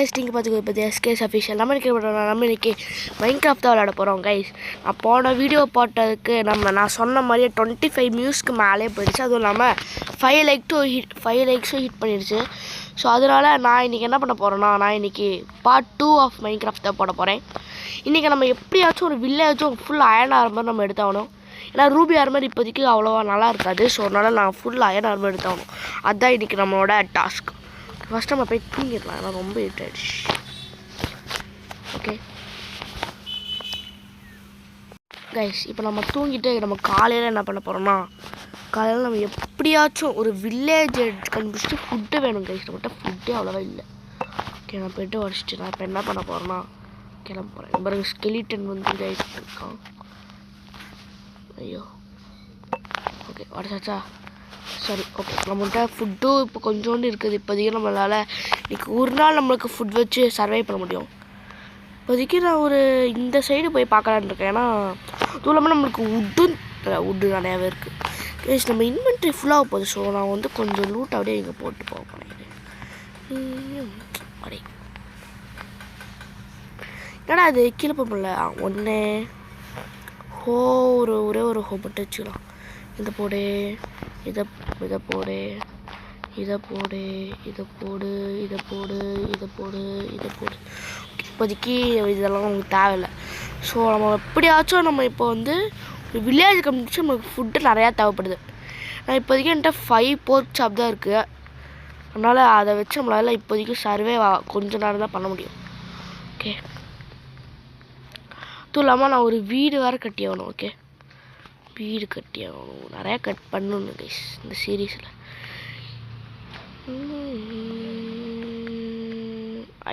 Guys நீங்கள் பார்த்துக்கோ இப்போ எஸ்கேஸ் அஃபிஷியல் நம்ம இன்னைக்கு மைன்கிராஃப்ட் தான் விளையாட போகிறோம் கைஸ். நான் போன வீடியோ போட்டதுக்கு நான் சொன்ன மாதிரியே 25 வியூஸ்க்கு மேலே போயிடுச்சு. அதுவும் இல்லாமல் 5 லைக்ஸும் ஹிட் பண்ணிடுச்சு. ஸோ அதனால் நான் இன்றைக்கி என்ன பண்ண போகிறேன்னா, நான் இன்றைக்கி பார்ட் 2 ஆஃப் மைன்கிராஃப்ட் தான் போட போகிறேன். இன்றைக்கி நம்ம எப்படியாச்சும் ஒரு வில்லேஜும் ஃபுல் அயன் ஆர்மர் நம்ம எடுத்தாகணும். ஏன்னா ரூபி ஆர்மர் இப்போதைக்கு அவ்வளோவா நல்லா இருக்காது. ஸோ அதனால் நான் ஃபுல் அயன் ஆர்மர் எடுத்தாகணும். அதுதான் இன்றைக்கி நம்மளோட டாஸ்க். ஃபஸ்ட் நம்ம போய் தூங்கிடலாம், ஏன்னா ரொம்ப இருட் ஆயிடுச்சு. ஓகே கைஸ், இப்போ நம்ம தூங்கிட்டு நம்ம காலையில் என்ன பண்ண போகிறோம்னா, காலையில் நம்ம எப்படியாச்சும் ஒரு வில்லேஜ் கண்டுபிடிச்சிட்டு ஃபுட்டு வேணும் கைஸ். நம்மகிட்ட ஃபுட்டே அவ்வளோவா இல்லை. ஓகே நான் போய்ட்டு உடச்சிட்டு நான் இப்போ என்ன பண்ண போகிறேன்னா கிளம்ப போகிறேன். பாருங்க ஸ்கெலிட்டன் வந்து இதாகிட்டு இருக்கான். ஐயோ ஓகே உடச்சாச்சா, சரி ஓகே. நம்மகிட்ட ஃபுட்டும் இப்போ கொஞ்சோண்டு இருக்குது. இப்போதைக்கு நம்மளால் இன்றைக்கி ஒரு நாள் நம்மளுக்கு ஃபுட் வச்சு சர்வை பண்ண முடியும். இப்போதைக்கு நான் ஒரு இந்த சைடு போய் பார்க்கலான்னு இருக்கேன். ஏன்னா அதுவும் இல்லாமல் நம்மளுக்கு உட்டு நிறையாவே இருக்குது. கைஸ் நம்ம இன்வென்ட்ரி ஃபுல்லாக போகுது. ஸோ நான் வந்து கொஞ்சம் லூட் அப்படியே இங்கே போட்டு போக போகிறேன். அப்படியே என்னடா அது கீழே போகல ஒன்று ஒரே ஒரு ஹோ மட்டும் வச்சுக்கலாம். இதை போடு, இதை போடு, இதை போடு, இதை போடு, இதை போடு, இதை போடு, இதை போடு. இப்போதைக்கு இதெல்லாம் நமக்கு தேவையில்லை. ஸோ நம்ம எப்படியாச்சும் நம்ம இப்போ வந்து வில்லேஜ் கம்யூனிட்டி நமக்கு ஃபுட்டு நிறையா தேவைப்படுது. நான் இப்போதைக்கு என்கிட்ட 5 போர்க் சாப் தான் இருக்குது. அதனால் அதை வச்சு நம்மளால் இப்போதைக்கு சர்வே கொஞ்ச நேரம் தான் பண்ண முடியும். ஓகே அதுவும் இல்லாமல் நான் ஒரு வீடு வேறு கட்டி ஆகணும். ஓகே வீடு கட்டி ஆகணும், நிறையா கட் பண்ணணும் கைஸ் இந்த சீரீஸில்.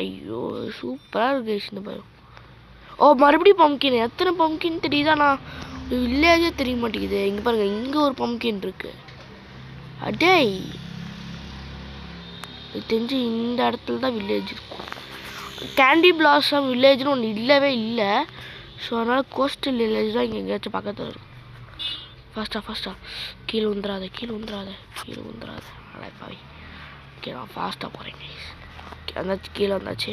ஐயோ சூப்பராக இருக்கு கைஸ் இந்த பயம். ஓ மறுபடியும் பம்கின், எத்தனை பம்கின் தெரியுதா? நான் ஒரு வில்லேஜே தெரிய மாட்டேங்குது. இங்கே பாருங்கள், இங்கே ஒரு பம்கின் இருக்குது. அடே தெரிஞ்சு இந்த இடத்துல தான் வில்லேஜ் இருக்கும். கேண்டி பிளாசம் வில்லேஜ்னு ஒன்று இல்லவே இல்லை. ஸோ அதனால் கோஸ்டல் வில்லேஜ் தான் இங்கே எங்கேயாச்சும் பக்கத்தில் இருக்கும். ஃபாஸ்ட்டாக கீழே வந்துடாத அடைப்பாவி. ஓகே நான் ஃபாஸ்ட்டாக போகிறேன் கைஸ். ஓகே வந்தாச்சு, கீழே வந்தாச்சு.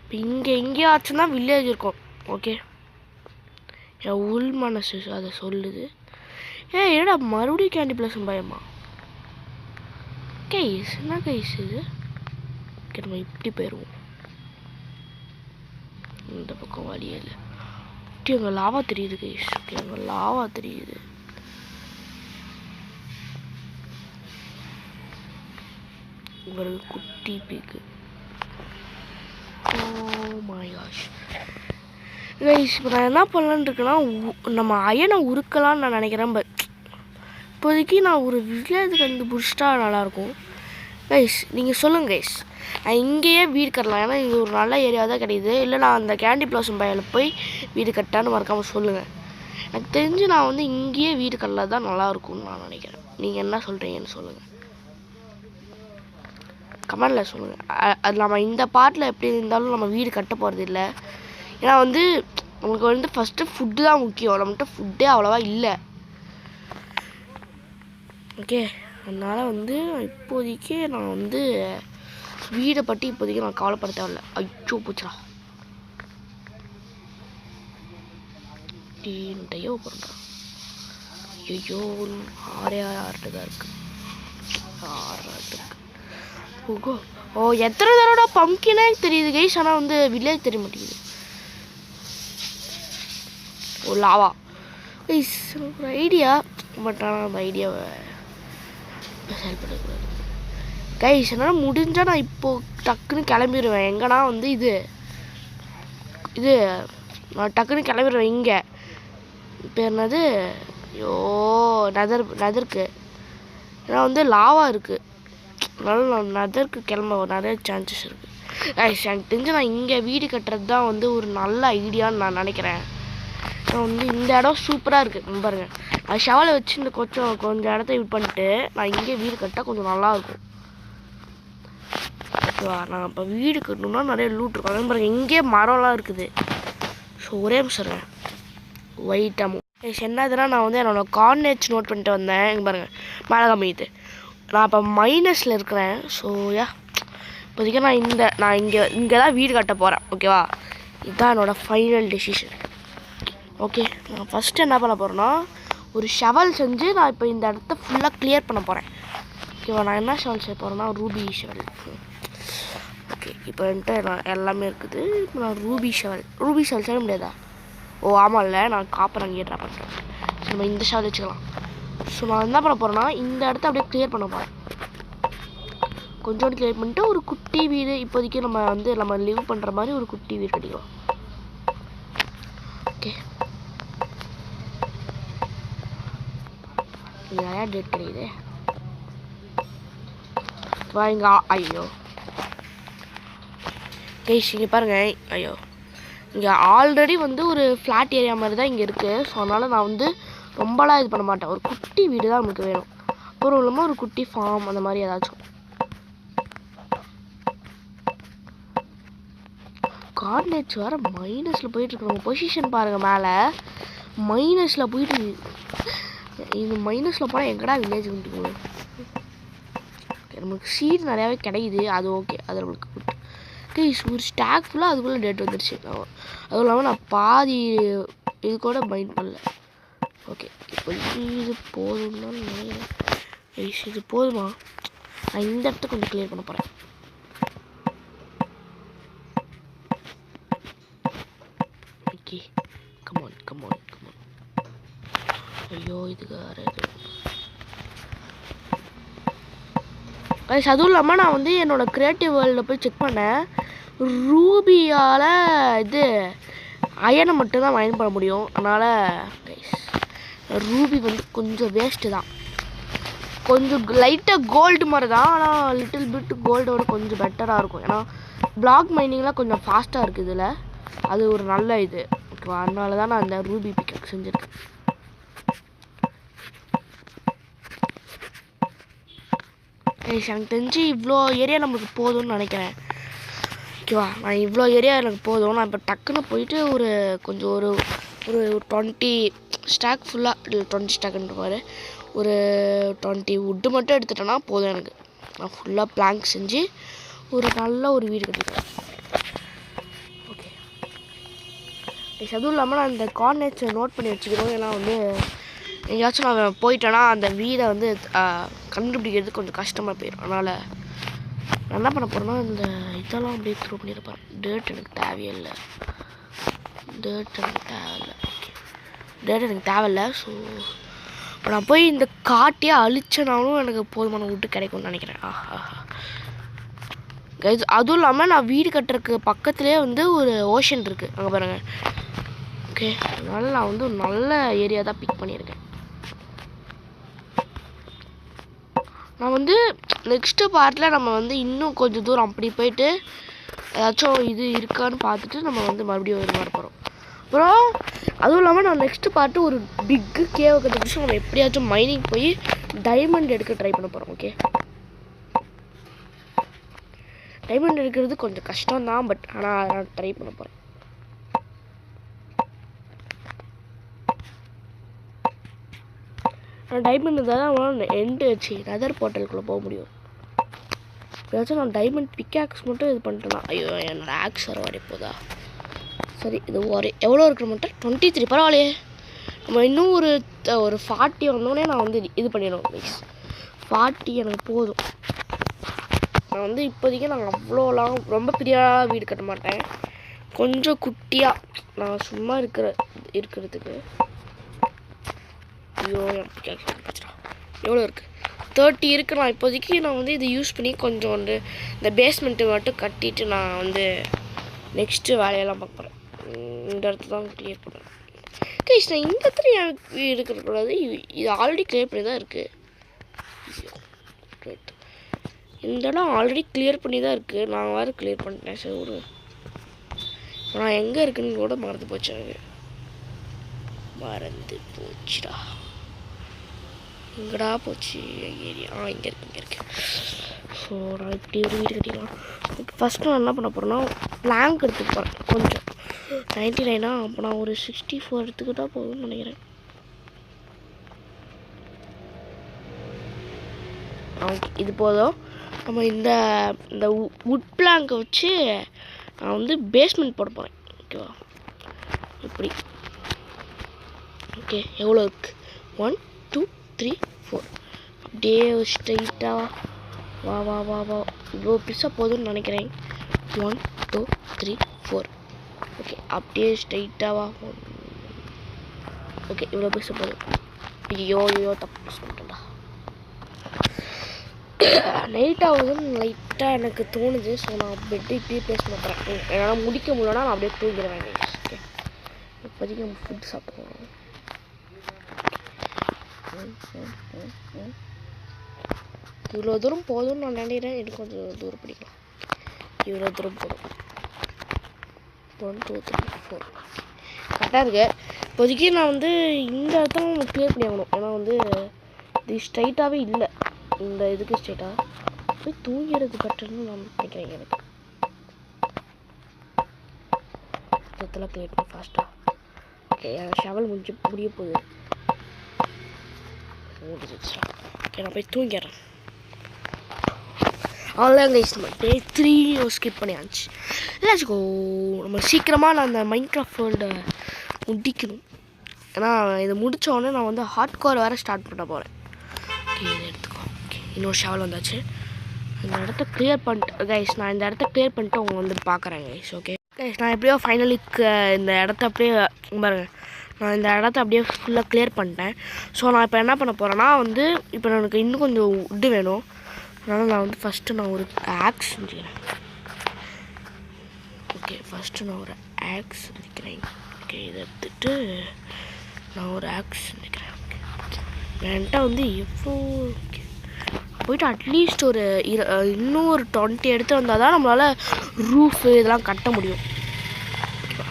இப்போ இங்கே எங்கேயாச்சும் தான் வில்லேஜ் இருக்கும். ஓகே என் உள் மனசு அதை சொல்லுது. என்னடா மறுபடியும் கேண்டி பிளஸும் பயமா கைஸ்? என்ன கைஸ் இது? ஓகே நம்ம இப்படி போயிடுவோம். இந்த பக்கம் வழியே இல்லை. ஓகே அங்கே லாவா தெரியுது கைஸ். ஓகே அங்கே லாவா தெரியுது. ஒரு குட்டி பீக்கு. ஓ மை காஷ் கைஸ், இப்போ நான் என்ன பண்ணலான்னு இருக்கேன்னா, நம்ம அயனை உருக்கலான்னு நான் நினைக்கிறேன். பட் இப்போதைக்கு நான் ஒரு வில்லேஜ் கண்டுபிடிச்சிட்டா நல்லாயிருக்கும். கைஸ் நீங்கள் சொல்லுங்கள் கைஸ், நான் இங்கேயே வீடு கட்டலாம். ஏன்னா இது ஒரு நல்ல ஏரியா தான் கிடையாது. இல்லை நான் அந்த கேண்டி பிளாசம் பையில் போய் வீடு கட்டான்னு மறக்காமல் சொல்லுங்கள். எனக்கு தெரிஞ்சு நான் வந்து இங்கேயே வீடு கட்டலாம் தான் நல்லாயிருக்கும்னு நான் நினைக்கிறேன். நீங்கள் என்ன சொல்கிறீங்கன்னு சொல்லுங்கள், கமெண்டில் சொல்லுங்கள். அது நம்ம இந்த பார்ட்டில் எப்படி இருந்தாலும் நம்ம வீடு கட்ட போகிறது இல்லை. ஏன்னா வந்து நமக்கு வந்து ஃபஸ்ட்டு ஃபுட்டு தான் முக்கியம். நம்மகிட்ட ஃபுட்டே அவ்வளோவா இல்லை. ஓகே அதனால் வந்து இப்போதைக்கு நான் வந்து வீடை பற்றி இப்போதைக்கு நான் கவலைப்பட தேவையில்ல. ஐயோ பூச்சா டீன்ட்டையோ பண்ணுறான். ஐயோ 6 தான் இருக்குது. 6 இருக்குது. ஓ எத்தனை தடவை பம்கினே தெரியுது கைஸ். ஆனால் வந்து வில்லேஜ் தெரிய மாட்டேங்குது. ஓ லாவா கைஸ், ஒரு ஐடியா. பட் ஆனால் அந்த ஐடியாவை செயல்படக்கூடாது கைஸ். என்னால் முடிஞ்சால் நான் இப்போது டக்குன்னு கிளம்பிடுவேன். எங்கன்னா வந்து இது நான் டக்குன்னு கிளம்பிடுவேன். இங்கே இப்போ என்னது, ஐயோ நதருக்கு ஏன்னா வந்து லாவா இருக்குது. அதனால நான் நதருக்கு கிளம்ப நிறைய சான்சஸ் இருக்குது. எனக்கு தெரிஞ்சு நான் இங்கே வீடு கட்டுறது தான் வந்து ஒரு நல்ல ஐடியான்னு நான் நினைக்கிறேன். நான் வந்து இந்த இடம் சூப்பராக இருக்குது பாருங்கள். நான் ஷவலை வச்சு இந்த கொஞ்சம் இடத்த இது பண்ணிட்டு நான் இங்கே வீடு கட்டால் கொஞ்சம் நல்லாயிருக்கும். ஓகேவா, நான் இப்போ வீடு கட்டணும்னா நிறைய லூட் இருக்கும். அதே பாருங்கள் இங்கே மரம்லாம் இருக்குது. ஸோ ஒரே நிமிஷம் ஒயிட்டாக என்னதுன்னா, நான் வந்து என்னோடய கார்னேட்ஸ் நோட் பண்ணிட்டு வந்தேன். இங்கே பாருங்கள் மேலே காமிக்குது. நான் இப்போ மைனஸில் இருக்கிறேன். ஸோ இப்போதைக்கு நான் இங்கே தான் வீடு கட்ட போகிறேன். ஓகேவா, இதுதான் என்னோடய ஃபைனல் டெசிஷன். ஓகே, நான் ஃபஸ்ட்டு என்ன பண்ண போகிறேன்னா ஒரு ஷவல் செஞ்சு நான் இப்போ இந்த இடத்த ஃபுல்லாக கிளியர் பண்ண போகிறேன். ஓகேவா, நான் என்ன ஷவல் செய்ய போகிறேன்னா ரூபி ஷவல். ஓகே, இப்போ என்கிட்ட நான் எல்லாமே இருக்குது. இப்போ நான் ரூபி ஷவல் செய்ய முடியாதா? ஓ ஆமாம், இல்லை நான் காப்பர் அங்கேயே ட்ரா பண்ணுறேன். ஸோ நம்ம இந்த ஷவல் வச்சுக்கலாம். ஸோ நான் என்ன பண்ண போகிறேன்னா இந்த இடத்த அப்படியே கிளியர் பண்ண போகிறேன். கொஞ்சோண்டு கிளியர் பண்ணிட்டு ஒரு குட்டி வீடு இப்போதைக்கு நம்ம லிவ் பண்ணுற மாதிரி ஒரு குட்டி வீடு கட்டிக்கலாம். ஓகே, நிறையா டேட் கிடையாது. இங்கே ஐயோ கைஸ், இங்கே பாருங்கள். ஐயோ, இங்கே ஆல்ரெடி ஒரு ஃப்ளாட் ஏரியா மாதிரி தான் இங்கே இருக்குது. ஸோ அதனால் நான் ரொம்பலாம் இது பண்ண மாட்டேன். ஒரு குட்டி வீடு தான் நமக்கு வேணும். அப்புறம் இல்லாமல் ஒரு குட்டி ஃபார்ம் அந்த மாதிரி ஏதாச்சும். கார்டினேட்ஸ் வேறு மைனஸில் போயிட்டுருக்கு. நம்ம பொசிஷன் பாருங்கள், மேலே மைனஸில் போயிட்டு. இது மைனஸில் போனால் எங்கடா வில்லேஜ் வந்துட்டு நமக்கு சீட் நிறையாவே கிடைக்குது. அது ஓகே, அது நம்மளுக்கு குட். ஒரு ஸ்டாக் ஃபுல்லாக அதுக்குள்ளே டேட் வந்துடுச்சு. அதுவும் இல்லாமல் நான் பாதி இது கூட பைண்ட் பண்ணல. ஓகே, இப்போ இது போதும்னா இது போதுமா? நான் இந்த இடத்த கொஞ்சம் கிளியர் பண்ண போகிறேன். Okay, come on. ஐயோ, இதுக்கு வேறு இது. அதுவும் இல்லாமல் நான் என்னோடய க்ரியேட்டிவ் வேர்ல்டில் போய் செக் பண்ணேன். ரூபியால் இது அயனை மட்டும்தான் மைண்ட் பண்ண முடியும். அதனால் ரூபி கொஞ்சம் வேஸ்ட்டு தான். கொஞ்சம் லைட்டாக கோல்டு மாதிரி தான், ஆனால் லிட்டில் பிட் கோல்டோட கொஞ்சம் பெட்டராக இருக்கும். ஏன்னா பிளாக் மைனிங்லாம் கொஞ்சம் ஃபாஸ்ட்டாக இருக்குது இதில். அது ஒரு நல்ல இது. ஓகேவா, அதனால தான் நான் அந்த ரூபி பிக்கப் செஞ்சுருக்கேன். எனக்கு தெரிஞ்சு இவ்வளோ ஏரியா நமக்கு போதும்னு நினைக்கிறேன். ஓகேவா, நான் இவ்வளோ ஏரியா எனக்கு போதும். நான் இப்போ டக்குன்னு போயிட்டு கொஞ்சம் ஒரு 20 ஸ்டாக் ஃபுல்லாக, இல்லை 20 ஸ்டாக்குன்ற மாதிரி ஒரு 20 வுட்டு மட்டும் எடுத்துட்டேன்னா போதும் எனக்கு. நான் ஃபுல்லாக பிளாங்க் செஞ்சு ஒரு நல்ல ஒரு வீடு கட்டிக்கிறேன். ஓகே, அதுவும் இல்லாமல் நான் இந்த கார்டினேட்ஸை நோட் பண்ணி வச்சுக்கிறோம். ஏன்னா எங்கேயாச்சும் நான் போயிட்டேன்னா அந்த வீடை கண்டுபிடிக்கிறது கொஞ்சம் கஷ்டமாக போயிடும். அதனால் நான் என்ன பண்ண போகிறேன்னா இந்த இதெல்லாம் அப்படியே த்ரூ பண்ணியிருப்பேன். டேட் எனக்கு தேவையில்லை. ஸோ இப்போ நான் போய் இந்த காட்டியே அழிச்சனாலும் எனக்கு போதுமான வுட்டு கிடைக்கும்னு நினைக்கிறேன். அதுவும் இல்லாமல் நான் வீடு கட்டுறதுக்கு பக்கத்துலேயே ஒரு ஓஷன் இருக்குது, அங்கே பாருங்கள். ஓகே, அதனால் நான் ஒரு நல்ல ஏரியா தான் பிக் பண்ணியிருக்கேன். நான் நெக்ஸ்ட்டு பார்ட்டில் நம்ம இன்னும் கொஞ்சம் தூரம் அப்படி போயிட்டு ஏதாச்சும் இது இருக்கான்னு பார்த்துட்டு நம்ம மறுபடியும் ஒரு மாதிரி போகிறோம். அப்புறம் அதுவும் இல்லாமல் நான் நெக்ஸ்ட்டு பார்ட்டு ஒரு பிக்கு கேவை கண்டுபிடிச்சி நம்ம எப்படியாச்சும் மைனிங் போய் டைமண்ட் எடுக்க ட்ரை பண்ண போகிறோம். ஓகே, டைமண்ட் எடுக்கிறது கொஞ்சம் கஷ்டம்தான், பட் ஆனால் நான் ட்ரை பண்ண போகிறேன். டைமண்ட் இருந்தால் தான் எண்டு வச்சு நெதர் போர்ட்டலுக்குள்ளே போக முடியும். ஏதாச்சும் நான் டைமண்ட் பிக்காக்ஸ் மட்டும் இது பண்ணிட்டேன்னா, ஐயோ என்னோடய ஆக்ஸ் வர வரை போதா. சரி, இது எவ்வளோ இருக்கிற மட்டும் 23. பரவாயில்லையே, நம்ம இன்னும் ஒரு 40 வந்தோடனே நான் இது பண்ணிடுவோம் ப்ளீஸ். 40 எனக்கு போதும். நான் இப்போதைக்கு நான் அவ்வளோலாம் ரொம்ப பெரிய வீடு கட்ட மாட்டேன். கொஞ்சம் குட்டியாக நான் சும்மா இருக்கிறதுக்கு. ஐயோ, எவ்வளோ இருக்குது? 30 இருக்குது. நான் இப்போதைக்கு நான் இது யூஸ் பண்ணி கொஞ்சம் இந்த பேஸ்மெண்ட்டு மட்டும் கட்டிட்டு நான் நெக்ஸ்ட்டு வேலையெல்லாம் பார்க்க போகிறேன். இந்த இடத்துல தான் கிளியர் பண்ணுறேன். கைஸ், நான் இந்த இடத்துல இருக்கக்கூடாது. இது ஆல்ரெடி கிளியர் பண்ணி தான் இருக்குது. ரைட், இந்த இடம் ஆல்ரெடி கிளியர் பண்ணி தான் இருக்குது. நான் வேறு கிளியர் பண்ணிட்டேன். சரி விடு, நான் எங்கே இருக்குன்னு கூட மறந்து போச்சு. போச்சுடா, எங்கடா போச்சு ஏரியா? இங்கே இருக்கு. ஸோ நான் இப்படி ஒரு வீடு கட்டிக்கலாம். ஃபஸ்ட்டு நான் என்ன பண்ண போகிறேன்னா பிளாங்க் எடுத்துக்க போகிறேன். கொஞ்சம் 99 அப்போ நான் ஒரு 64 எடுத்துக்கிட்டால் போதும்னு நினைக்கிறேன். இது போதும். நம்ம இந்த இந்த வுட் பிளாங்கை வச்சு நான் வந்து பேஸ்மெண்ட் போட போகிறேன். ஓகேவா? இப்படி. ஓகே, எவ்வளோ இருக்குது? 1 2 3 4. அப்படியே ஸ்ட்ரைட்டாக வா வா வா வா. இவ்வளோ பெருசாக போதும்னு நினைக்கிறேன். 1 2 3 4. ஓகே, அப்படியே ஸ்ட்ரைட்டாக வா. ஓகே, இவ்வளோ பெருசாக போதும். ஐயோ தப்பு பண்ணிட்டேன்டா. நைட் ஆகுதுன்னு லைட்டாக எனக்கு தோணுது. ஸோ நான் பெட்டு இப்படியே பேச மாட்டேன். என்னால் முடிக்க முடியலன்னா நான் அப்படியே தூங்கிடுவேன். ஓகே, இப்போதைக்கு நம்ம ஃபுட் சாப்பிடுவோம். இவ்வளோ தூரம் போதும்னு நான் நினைக்கிறேன். எனக்கு கொஞ்சம் தூரம் பிடிக்கலாம். இவ்வளோ தூரம் போதும். 1 2 3 4 கரெக்டாக இருக்கு. இப்போதைக்கு நான் வந்து இந்த இடத்துல நம்ம கிளியர் பண்ணி ஆகணும். ஏன்னா வந்து இது ஸ்ட்ரைட்டாகவே இல்லை. இந்த இதுக்கு ஸ்ட்ரைட்டாக போய் தூங்கிறது பெட்டர்னு நான் நினைக்கிறேன். எனக்கு இதெல்லாம் கிளியர் பண்ணி ஃபாஸ்ட்டாக. ஓகே, என் ஷவல் முடிய போகுது. முடிஞ்சிச்சு. ஓகே, நான் போய் தூங்கிடுறேன். அவ்வளோதான் கைஸ், நம்ம டே 3 ஸ்கிப் பண்ணியாச்சு. Let's go. நம்ம சீக்கிரமாக நான் அந்த மைன்கிராஃப்ட் வேர்ல்டை முடிக்கணும். ஏன்னா இதை முடித்தோடனே நான் வந்து ஹார்ட் கோர் வேறு ஸ்டார்ட் பண்ண போகிறேன். ஓகே, இதை எடுத்துக்கோ. ஓகே, இன்னொரு ஷவல் வந்தாச்சு. இந்த இடத்த கிளியர் பண்ணிட்டு கைஸ், நான் இந்த இடத்த கிளியர் பண்ணிட்டு அவங்க வந்து பார்க்குறேன் கைஸ். ஓகே கைஸ், நான் எப்படியோ ஃபைனலி இந்த இடத்த அப்படியே பாருங்கள், நான் இந்த இடத்த அப்படியே ஃபுல்லாக கிளியர் பண்ணிட்டேன். ஸோ நான் இப்போ என்ன பண்ண போகிறேன்னா வந்து இப்போ எனக்கு இன்னும் கொஞ்சம் உட்டு வேணும். அதனால் நான் வந்து ஃபஸ்ட்டு நான் ஒரு ஆக்ஸ் செஞ்சுக்கிறேன். ஓகே, ஃபஸ்ட்டு நான் ஒரு ஆக்ஸ் செஞ்சுக்கிறேன். ஓகே, இதை எடுத்துகிட்டு நான் ஒரு ஆக்ஸ் செஞ்சுக்கிறேன். ஓகே, என்கிட்ட வந்து எவ்வளோ போயிட்டு அட்லீஸ்ட் ஒரு இன்னும் ஒரு 20 எடுத்து வந்தால் தான் நம்மளால் ரூஃபு இதெல்லாம் கட்ட முடியும். ஓகேவா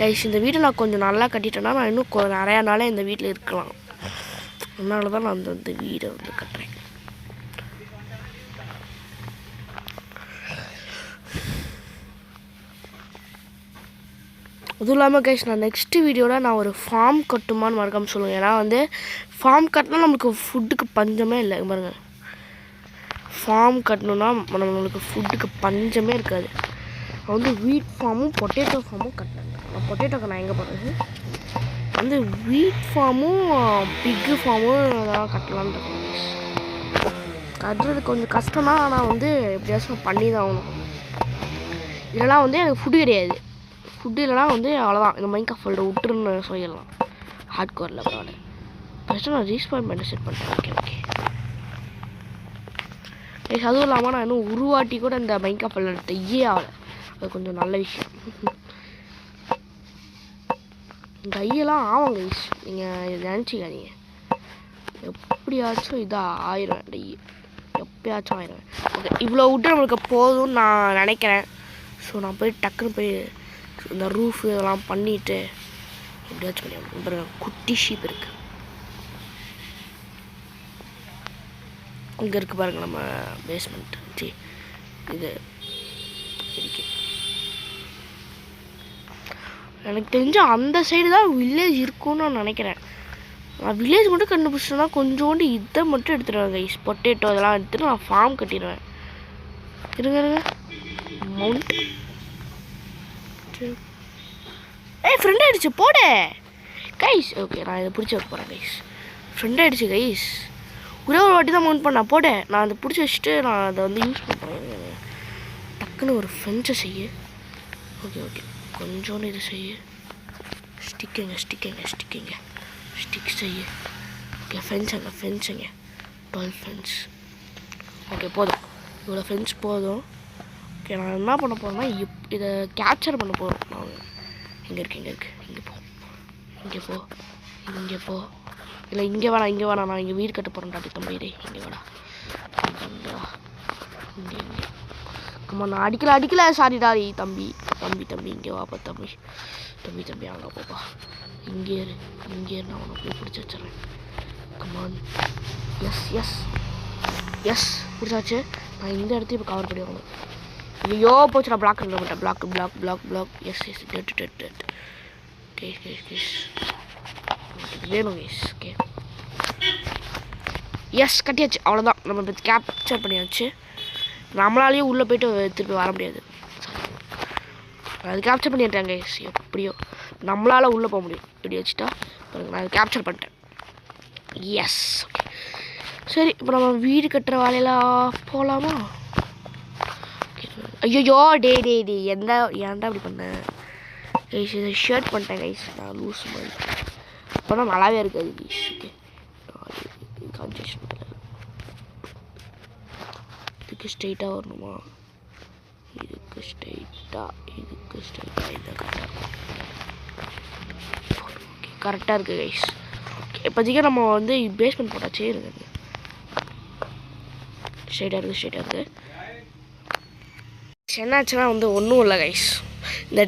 கைஸ், இந்த வீட்டை நான் கொஞ்சம் நல்லா கட்டிட்டேன்னா நான் இன்னும் நிறையா நாளே இந்த வீட்டில் இருக்கலாம். அதனால தான் நான் இந்த வீடை வந்து கட்டுறேன். அதுவும் இல்லாமல் கைஸ், நான் நெக்ஸ்ட்டு வீடியோவில் நான் ஒரு ஃபார்ம் கட்டுமான்னு மறக்காமல் சொல்லுவேன். ஏன்னா வந்து ஃபார்ம் கட்டினா நம்மளுக்கு ஃபுட்டுக்கு பஞ்சமே இல்லை. பாருங்கள், ஃபார்ம் கட்டணுன்னா நம்மளுக்கு ஃபுட்டுக்கு பஞ்சமே இருக்காது. நான் வந்து வீட் ஃபார்மும் பொட்டேட்டோ ஃபார்மும் கட்டினேன். நான் பொட்டேட்டோக்கு நான் எங்கே போகிறது வந்து வீட் ஃபார்மும் பிக்கு ஃபார்மும் அதெல்லாம் கட்டலான்னு இருக்கேன். கட்டுறது கொஞ்சம் கஷ்டம் தான். ஆனால் வந்து எப்படியாச்சும் பண்ணி தான் ஆகணும். இதெல்லாம் வந்து எனக்கு ஃபுட்டு கிடையாது. ஃபுட்டு இல்லைனா வந்து அவ்வளோதான், இந்த மைன்கிராஃப்ட் வேர்ல்டை விட்டுருன்னு சொல்லிடலாம். ஹார்ட் கோரில் பரவாயில்ல. ஃபஸ்ட்டு நான் ரீஸ்பான் பண்ணி செட் பண்ணுறேன். ஓகே ஓகே அதுவும் இல்லாமல் நான் இன்னும் உருவாட்டி கூட இந்த மைன்கிராஃப்ட் வேர்ல்டை தையே ஆகலை. அது கொஞ்சம் நல்ல விஷயம். கையெல்லாம் ஆவாங்க கைஸ், நீங்கள் நினச்சிக்காதீங்க. எப்படியாச்சும் இதாக ஆயிடுவேன். டை எப்பயாச்சும் ஆயிடுவேன். ஓகே, இவ்வளோ விட்டு நம்மளுக்கு போதும்னு நான் நினைக்கிறேன். ஸோ நான் போய் டக்குன்னு போய் இந்த ரூஃபு இதெல்லாம் பண்ணிவிட்டு எப்படியாச்சும் பண்ணிடுவோம். அப்புறம் குட்டி ஷீப் இருக்குது இங்கே இருக்குது பாருங்கள். நம்ம பேஸ்மெண்ட் இது இருக்கு. எனக்கு தெரிஞ்ச அந்த சைடு தான் வில்லேஜ் இருக்கும்னு நான் நினைக்கிறேன். நான் வில்லேஜ் மட்டும் கண்டுபிடிச்சேன்னா கொஞ்சோண்டு இதை மட்டும் எடுத்துடுவேன் கைஸ். பொட்டேட்டோ இதெல்லாம் எடுத்துகிட்டு நான் ஃபார்ம் கட்டிடுவேன். இருங்க மவுண்ட் ஃப்ரெண்ட் ஆகிடுச்சு போட கைஸ். ஓகே, நான் இதை பிடிச்சி வைக்க போகிறேன் கைஸ். ஃப்ரெண்ட் ஆகிடுச்சு கைஸ். ஒரே ஒரு வாட்டி தான் மவுண்ட் பண்ணேன் போட. நான் அதை பிடிச்சி வச்சுட்டு நான் அதை வந்து யூஸ் பண்ணுறேன். டக்குன்னு ஒரு ஃபென்ஸை செய்ய. ஓகே ஓகே, கொஞ்சோண்டு இது செய்ய. ஸ்டிக்குங்க ஸ்டிக் செய்ய. ஓகே, ஃபென்ஸுங்க 12 ஃபென்ஸ். ஓகே, போதும், இவ்வளோ ஃபென்ஸ் போதும். ஓகே, நான் என்ன பண்ண போகிறேன்னா இதை கேப்சர் பண்ண போகிறோம். நான் இங்கே இருக்கு இங்கே போ இல்லை இங்கே வேணாம் நான் இங்கே வீடு கட்ட போகிறேன்டா தம்பி. இங்கே வாடா இங்கே அம்மா, நான் அடிக்கல சாரிடா தம்பி இங்கே வாப்பா தம்பி அங்கே போப்பா. இங்கே நான் உனக்கு போய் பிடிச்சி வச்சிட்றேன். கமான். எஸ் பிடிச்சாச்சு. நான் இந்த இடத்தையும் இப்போ கவர் பண்ணி வாங்கணும். ஐயோ போச்சு, நான் பிளாக் பண்ண பிளாக். Yes dead. கேஸ் வேணும் கேஸ். ஓகே, எஸ் கட்டியாச்சு. அவ்வளோதான், நம்ம இப்போ கேப்சர் பண்ணியாச்சு. நம்மளாலேயும் உள்ளே போய்ட்டு திருப்பி வர முடியாது. அது கேப்சர் பண்ணிட்டேங்க எப்படியோ நம்மளால் உள்ளே போக முடியும். இப்படி வச்சுட்டா நான் அதை கேப்சர் பண்ணிட்டேன். எஸ் ஓகே சரி இப்போ நம்ம வீடு கட்டுற வேலையெல்லாம் போகலாமா? ஐயோ டே ஏன்டா இப்படி பண்ணேன் கைஸ்? இதை ஷர்ட் பண்ணிட்டேன் கைஸ். நான் லூஸ் மாதிரி அப்போனா நல்லாவே இருக்காது கைஸ். ஓகே கான்சன்ட்ரேஷன் இதுக்கு ஸ்ட்ரெயிட்டாக வரணுமா? இதுக்கு ஸ்ட்ரெயிட்டாக இந்த கரெக்டாக இருக்குது கைஸ். இப்போதைக்கு நம்ம வந்து பேஸ்மெண்ட் போட்டாச்சே இருக்குது. ஸ்ட்ரெயிட்டாக இருக்குது. என்னாச்சுன்னா வந்து ஒன்றும் இல்லை கைஸ். இந்த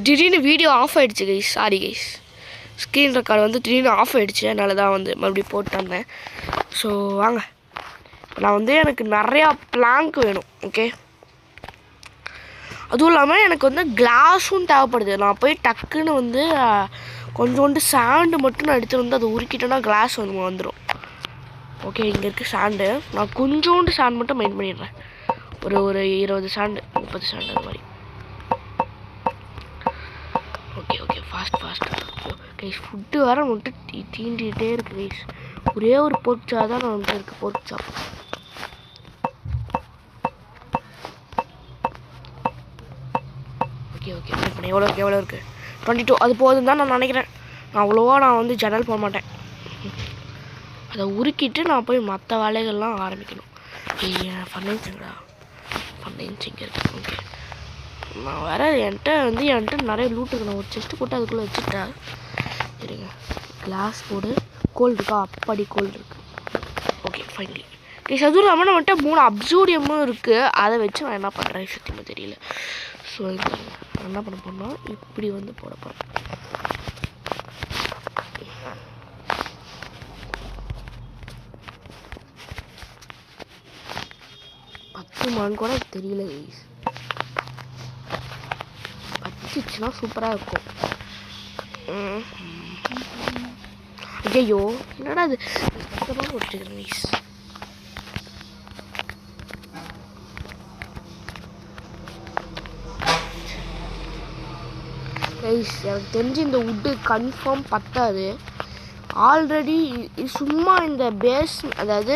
திடீர்னு வீடியோ ஆஃப் ஆகிடுச்சு guys. Sorry guys. Screen record வந்து திடீர்னு ஆஃப் ஆகிடுச்சு. அதனால தான் வந்து மறுபடியும் போட்டு வந்தேன். ஸோ வாங்க நான் வந்து எனக்கு நிறையா பிளாங்க் வேணும். ஓகே அதுவும் இல்லாமல் எனக்கு வந்து கிளாஸும் தேவைப்படுது. நான் போய் டக்குன்னு வந்து கொஞ்சோண்டு சாண்டு மட்டும் நான் எடுத்து வந்து அதை உருக்கிட்டேன்னா கிளாஸ் வந்துடும். ஓகே இங்கே இருக்குது சாண்டு. நான் கொஞ்சோண்டு சாண்ட் மட்டும் மெயின் பண்ணிடுறேன். ஒரு 20 சாண்டு 30 சாண்டு அந்த மாதிரி. Okay fast guys. ஃபுட்டு வேறு வந்துட்டு தீண்டிகிட்டே இருக்குது கைஸ். ஒரே ஒரு போர்க் சாப் தான் நான் வந்துட்டு இருக்குது. போர்க் சாப் ஓகே எவ்வளோ இருக்குது 22. அது போதும் தான் நான் நினைக்கிறேன். நான் வந்து ஜன்னல் போட மாட்டேன். அதை உருக்கிட்டு நான் போய் மற்ற வேலைகள்லாம் ஆரம்பிக்கணும். ஃபர்னிச்சருங்களா? ஃபர்னிச்சர் இருக்குது. ஓகே நான் வேறு என்கிட்ட நிறைய லூட் இருக்கு. நான் ஒரு செஸ்ட்டு போட்டு அதுக்குள்ளே வச்சுட்டேன். சரிங்க கிளாஸ் போடு. கோல்டு இருக்கா? அப்படி கோல்டு இருக்குது. Okay finally guys. அதுவும் இல்லாமல் நம்மகிட்ட 3 அப்சூடியமும் இருக்குது. அதை வச்சு நான் என்ன பண்ணுறேன் சத்தியமாக தெரியல. ஸோ நான் என்ன பண்ண போனால் இப்படி வந்து போட போகிறேன். பத்துமான்னு கூட தெரியல கைஸ். பத்துச்சுன்னா சூப்பராக இருக்கும். ஐயோ என்னடா அது ஒட்டிக்கிறேன் கைஸ். கைஸ் எனக்கு தெரிஞ்சு இந்த வுட்டு கன்ஃபார்ம் பத்தாது. ஆல்ரெடி சும்மா இந்த பேஸ் அதாவது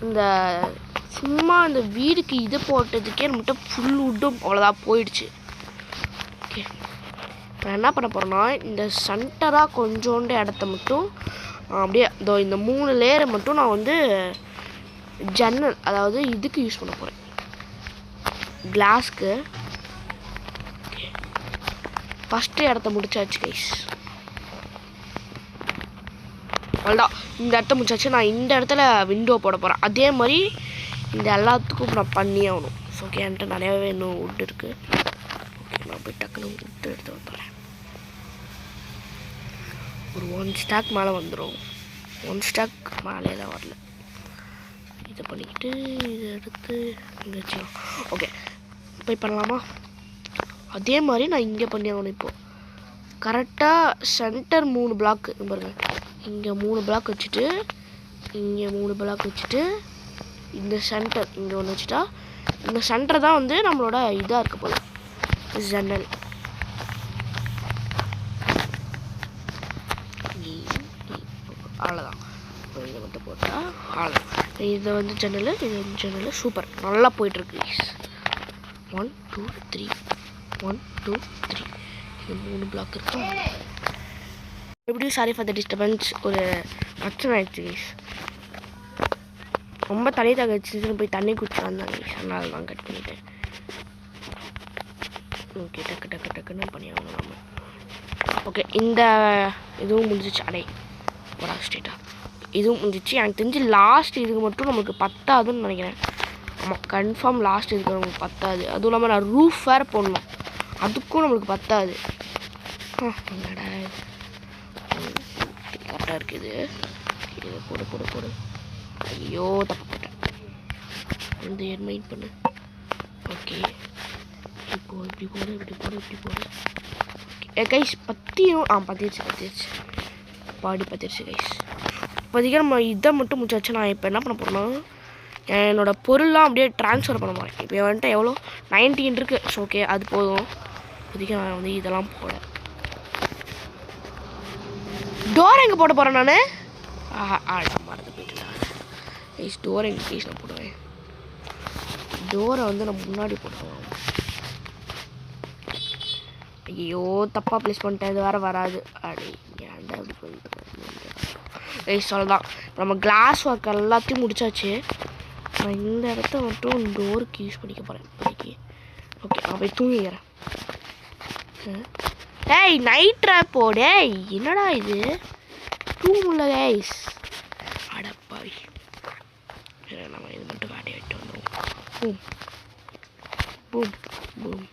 இந்த சும்மா இந்த வீடுக்கு இது போட்டதுக்கே நம்மகிட்ட ஃபுல் வுட்டும் அவ்வளோதான் போயிடுச்சு. ஓகே நான் என்ன பண்ண போகிறேன்னா இந்த சென்டராக கொஞ்சோண்டு இடத்த மட்டும் அப்படியே இந்த 3 லேயரை மட்டும் நான் வந்து ஜன்னல் அதாவது இதுக்கு யூஸ் பண்ண போகிறேன். கிளாஸ்க்கு. ஃபஸ்ட்டு இடத்த முடிச்சாச்சு கைஸ். அவ்வளோதான் இந்த இடத்த முடிச்சாச்சு. நான் இந்த இடத்துல விண்டோ போட போகிறேன். அதே மாதிரி இந்த எல்லாத்துக்கும் நான் பண்ணி ஆகணும். ஸோ ஓகே என்கிட்ட நிறையாவே இன்னும் வுட் இருக்குது. ஓகே நான் போய் டக்குன்னு வுட் எடுத்து வந்துடுறேன். ஒரு 1 ஸ்டாக் மேலே வந்துடும். 1 ஸ்டாக் மேலே தான் வரல. இதை பண்ணிக்கிட்டு இதை எடுத்து இங்கே வச்சுக்கலாம். ஓகே போய் பண்ணலாமா? அதே மாதிரி நான் இங்கே பண்ணி ஆகணும். இப்போது கரெக்டாக சென்டர் 3 பிளாக்கு பாருங்கள். இங்கே 3 பிளாக் வச்சுட்டு இங்கே 3 பிளாக் வச்சுட்டு இந்த சென்டர் இங்கே ஒன்று வச்சுட்டா இந்த சென்டர் தான் வந்து நம்மளோட இதாக இருக்க போல ஜன்னல். அவ்வளோதான். இதை மட்டும் போட்டால் அவ்வளோதான். இதை வந்து ஜன்னல் இது வந்து ஜன்னல். சூப்பர் நல்லா போயிட்டுருக்கு. 1 2 3 1 2 3 இது 3 பிளாக் இருக்கு. எப்படியும் சாரி ஃபார் த டிஸ்டர்பன்ஸ். ஒரு பிரச்சனை ஆயிடுச்சு கைஸ். ரொம்ப தண்ணி தகச்சுன்னு போய் தண்ணி குடிச்சு வந்தாங்க கைஸ். அதனால தான் கட் பண்ணிட்டேன். ஓகே டக்குன்னு பண்ணி ஆகணும் நம்ம. ஓகே இந்த இதுவும் முடிஞ்சிச்சு. அடே போடா ஸ்ட்ரெயிட்டாக இதுவும் முடிஞ்சிச்சு. எனக்கு தெரிஞ்சு லாஸ்ட் இதுக்கு மட்டும் நம்மளுக்கு பத்தாதுன்னு நினைக்கிறேன். ஆமாம் கன்ஃபார்ம் லாஸ்ட் இதுக்கு நம்மளுக்கு பத்தாது. அதுவும் இல்லாமல் நான் ரூஃப் வேறு போடணும். அதுக்கும் நம்மளுக்கு பத்தாது. என்னடா கரெக்டாக இருக்குது. இதை போடு. ஐயோ தப்பு போட்டேன். வந்து மெயின் பண்ணு. ஓகே இப்படி போடு. ஓகே கைஸ் பற்றியும் பற்றிடுச்சு பாடி பற்றிடுச்சு கைஸ். இப்போதைக்கு நம்ம இதை மட்டும் முடிச்சாச்சு. நான் இப்போ என்ன பண்ண போகிறேன்னா என்னோடய பொருள்லாம் அப்படியே ட்ரான்ஸ்ஃபர் பண்ண போகிறேன். இப்போ வந்துட்டு எவ்வளோ 19 இருக்குது. ஸோ ஓகே அது போதும். இப்போதைக்கு நான் வந்து இதெல்லாம் போட டோர் எங்கே போட போகிறேன் நான் மறந்து போயிட்டேன். டோர் எங்கே ப்ளீஸ் நான் போடுவேன். டோரை வந்து நான் முன்னாடி போட்டுருவேன். ஐயோ தப்பாக ப்ளேஸ் பண்ணிட்டேன். இது வேறு வராது. அப்படி ஏன்டா அப்படி பண்ணிட்டு சொல்லதான். நம்ம கிளாஸ் ஒர்க் எல்லாத்தையும் முடிச்சாச்சு. நான் இந்த இடத்த மட்டும் டோருக்கு யூஸ் பண்ணிக்க போகிறேன் இப்போதைக்கு. ஓகே நான் போய் தூங்கிக்கிறேன். டேய் நைட் ட்ராப் போடே. என்னடா இது தூங்குல கைஸ். அடப்பாவி நம்ம இது மட்டும் வேலையை விட்டு வந்துடுவோம். Boom boom boom.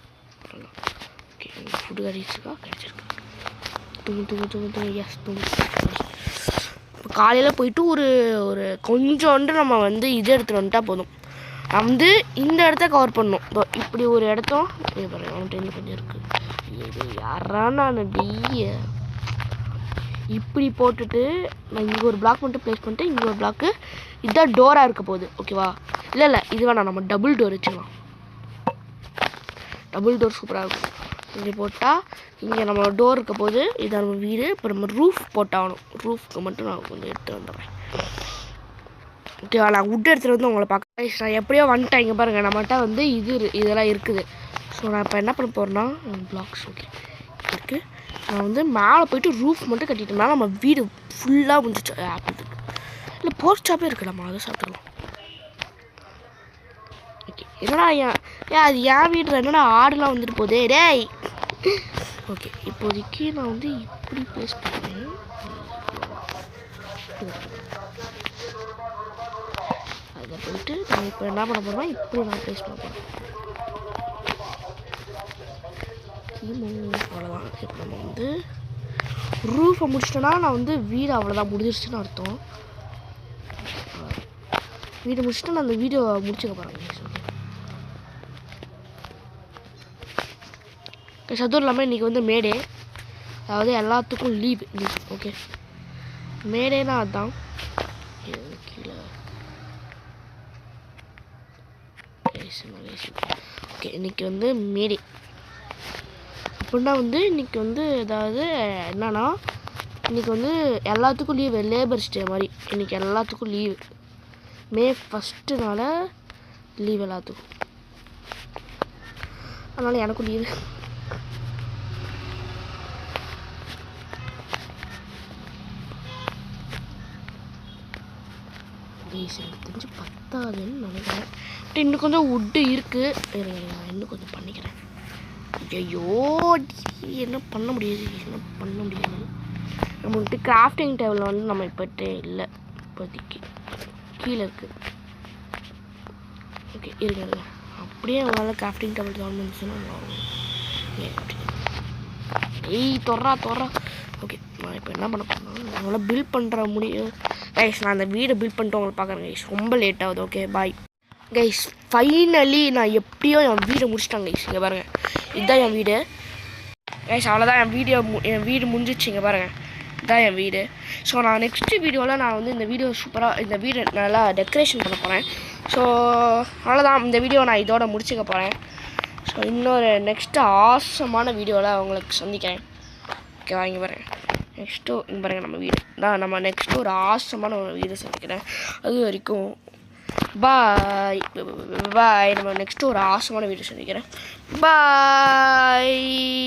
Okay food கிடைச்சிருக்கா? கிடைச்சிருக்கு. தூங்கு எஸ் தூங்கு. இப்போ காலையில் போயிட்டு ஒரு கொஞ்சோண்டு நம்ம வந்து இது எடுத்துகிட்டு வந்துட்டா போதும். நான் வந்து இந்த இடத்த கவர் பண்ணணும். இப்படி ஒரு இடத்தும் அவன்கிட்ட இன்னும் கொஞ்சம் இருக்குது. இது யாரா நான் இப்படி போட்டுட்டு நான் இங்கே ஒரு பிளாக் மட்டும் ப்ளேஸ் பண்ணிட்டு இங்கே ஒரு பிளாக்கு இதுதான் டோராக இருக்க போகுது. ஓகேவா? இல்லை இது வேணாம். நம்ம டபுள் டோர் வச்சுக்கலாம். டபுள் டோர் சூப்பராக இருக்கும். இப்படி போட்டால் இங்கே நம்ம டோர் இருக்க போது இதான் நம்ம வீடு. இப்போ நம்ம ரூஃப் போட்டாகணும். ரூஃப்க்கு மட்டும் நான் கொஞ்சம் எடுத்துகிட்டு வந்துடுறேன். ஓகேவா? நான் வுட் எடுத்துகிட்டு வந்து உங்களை பார்க்க நான் எப்படியோ வந்துட்டேன். இங்கே பாருங்கள் நம்மகிட்ட வந்து இதெல்லாம் இருக்குது. ஸோ நான் இப்போ என்ன பண்ண போகிறேன்னா பிளாக்ஸ் ஓகே இருக்குது. நான் வந்து மேலே போய்ட்டு ரூஃப் மட்டும் கட்டிட்டோம்னா நம்ம வீடு ஃபுல்லாக முடிஞ்சிச்சு. ஆப்பிள் இருக்குது. இல்லை போர்க் சாப்பே இருக்குது. நம்ம அதை சாப்பிட்டுக்கலாம். ஓகே என்னடா அது என் வீடு என்னடா ஆடுலாம் வந்துட்டு போதே டேய். ஓகே இப்போதைக்கு நான் வந்து இப்படி ப்ளேஸ் பண்ணுறேன். அதை போயிட்டு நான் இப்போ என்ன பண்ண போகிறேன்னா இப்படி நான் ப்ளேஸ் பண்ண போகிறேன். அவ்வளோதான். இப்போ நம்ம வந்து ரூஃபை முடிச்சிட்டோன்னா நான் வந்து வீடு அவ்வளோதான் முடிஞ்சிருச்சுன்னு அர்த்தம். வீடு முடிச்சுட்டு நான் அந்த வீடியோ முடிச்சுக்க போகிறேன். அதுவும் இல்லாமல் இன்றைக்கி வந்து மேடே, அதாவது எல்லாத்துக்கும் லீவ் இன்னைக்கு. ஓகே மேடேனா அதுதான். கீழே ஓகே இன்றைக்கி வந்து மேடே அப்படின்னா வந்து இன்றைக்கி வந்து அதாவது என்னன்னா இன்றைக்கி வந்து எல்லாத்துக்கும் லீவு. லேபர்ஸ் டே மாதிரி இன்றைக்கி எல்லாத்துக்கும் லீவு. மே 1 லீவ் எல்லாத்துக்கும். அதனால் எனக்கும் லீவு. எனக்கு தெரிஞ்சு பத்தாதுன்னு நினைக்கிறேன். இன்னும் கொஞ்சம் வுட்டு இருக்குது. இன்னும் கொஞ்சம் பண்ணிக்கிறேன். ஐயோ என்ன பண்ண முடியாது. நம்ம வந்துட்டு கிராஃப்டிங் டேபிள் வந்து நம்ம இப்போட்டே இல்லை. இப்போதைக்கு கீழே இருக்குது. ஓகே இருங்க. அப்படியே அவங்களால கிராஃப்டிங் டேபிள் கவர்மெண்ட்ஸ்னா தொறா. ஓகே நான் இப்போ என்ன பண்ண போகிறேன்னா அவங்களால பில்ட் பண்ணுற முடியும். கைஸ் நான் அந்த வீடை பில்ட் பண்ணிட்டு உங்களை பார்க்குறேன் கைஸ். ரொம்ப லேட் ஆகுது. Okay bye guys. ஃபைனலி நான் எப்படியோ என் வீடை முடிச்சிட்டேன் கைஸ். இங்கே பாருங்கள் இதுதான் என் வீடு கைஸ். அவ்வளோதான் என் வீடு முடிஞ்சிச்சு. இங்கே பாருங்கள் இதுதான் என் வீடு. ஸோ நான் நெக்ஸ்ட் வீடியோவில் நான் வந்து இந்த வீடு நல்லா டெக்கரேஷன் பண்ண போகிறேன். ஸோ அவ்வளோதான் இந்த வீடியோ நான் இதோட முடிச்சுக்க போகிறேன். ஸோ இன்னொரு நெக்ஸ்ட்டு ஆசமான வீடியோவில் உங்களுக்கு சந்திக்கிறேன். ஓகேவா? இங்கே பாருங்கள் நெக்ஸ்ட்டு இங்கே பாருங்கள் நம்ம வீடு தான். நம்ம நெக்ஸ்ட்டு ஒரு ஆசமான ஒரு வீடு சந்திக்கிறேன். அது வரைக்கும் பாய். நம்ம நெக்ஸ்ட்டு ஒரு ஆசமான வீடியோ சந்திக்கிறேன். பாய்.